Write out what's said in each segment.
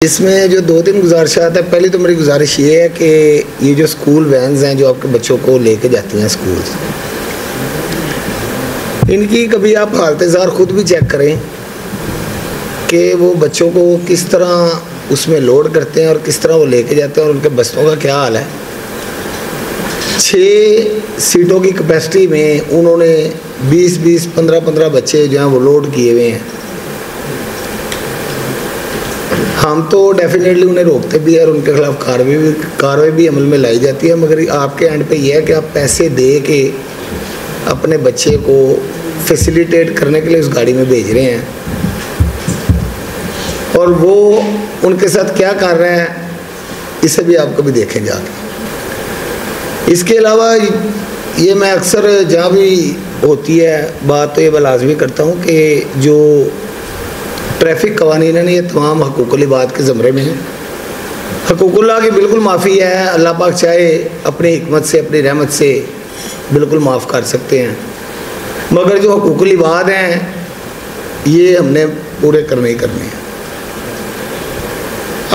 इसमें जो दो तीन गुजारिशात है। पहली तो मेरी गुजारिश ये है कि ये जो स्कूल वैन्स हैं जो आपके बच्चों को लेके जाती हैं स्कूल, इनकी कभी आप हालत ज़ार ख़ुद भी चेक करें कि वो बच्चों को किस तरह उसमें लोड करते हैं और किस तरह वो लेके जाते हैं और उनके बसों का क्या हाल है। 6 सीटों की कैपेसिटी में उन्होंने 20-20, 15-15 बच्चे जो हैं वो लोड किए हुए हैं। हम तो डेफिनेटली उन्हें रोकते भी है और उनके खिलाफ कार्रवाई भी अमल में लाई जाती है, मगर आपके एंड पे यह है कि आप पैसे दे के अपने बच्चे को फैसिलिटेट करने के लिए उस गाड़ी में भेज रहे हैं और वो उनके साथ क्या कर रहे हैं इसे भी आप कभी देखें जाके। इसके अलावा ये मैं अक्सर जहाँ भी होती है बात तो ये मैं लाजमी करता हूँ कि जो ट्रैफिक कवानीन है ये तमाम हकूक़ुल इबाद के ज़मरे में है। हकूक़ुल्लाह की बिल्कुल माफ़ी है, अल्लाह पाक चाहे अपनी हिकमत से अपनी रहमत से बिल्कुल माफ़ कर सकते हैं, मगर जो हकूक़ुल इबाद हैं ये हमने पूरे करने ही करने हैं।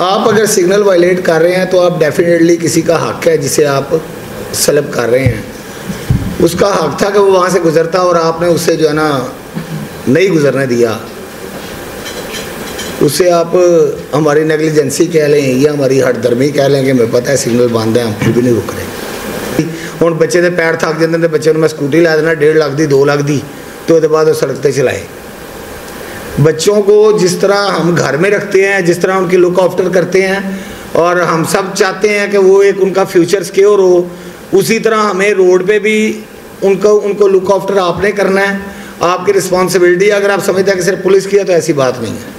आप अगर सिग्नल वायलेट कर रहे हैं तो आप डेफिनेटली किसी का हक़ है जिसे आप सलब कर रहे हैं, उसका हक़ था कि वो वहाँ से गुज़रता और आपने उससे जो है ना नहीं गुज़रने दिया। उससे आप हमारी नेगलिजेंसी कह लें या हमारी हठधर्मी कह लें कि हमें पता है सिग्नल बंद है, हम फिर भी नहीं रुक रहे। हुण बच्चे के पैर थक जाते हैं, बच्चे मैं स्कूटी ला देना 1.5 लाख दी 2 लाख दी तो उसके बाद वो सड़क पर चलाए। बच्चों को जिस तरह हम घर में रखते हैं, जिस तरह उनकी लुक आफ्टर करते हैं और हम सब चाहते हैं कि वो एक उनका फ्यूचर सिक्योर हो, उसी तरह हमें रोड पे भी उनको लुक आफ्टर आपने करना है, आपकी रिस्पॉन्सिबिलिटी। अगर आप समझते हैं कि सिर्फ पुलिस किया तो ऐसी बात नहीं है।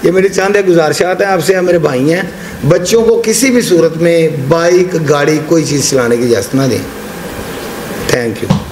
ये मेरी चंद गुजारिशात हैं आपसे, मेरे भाई हैं। बच्चों को किसी भी सूरत में बाइक गाड़ी कोई चीज़ चलाने की इजाज़त ना दें। Thank you.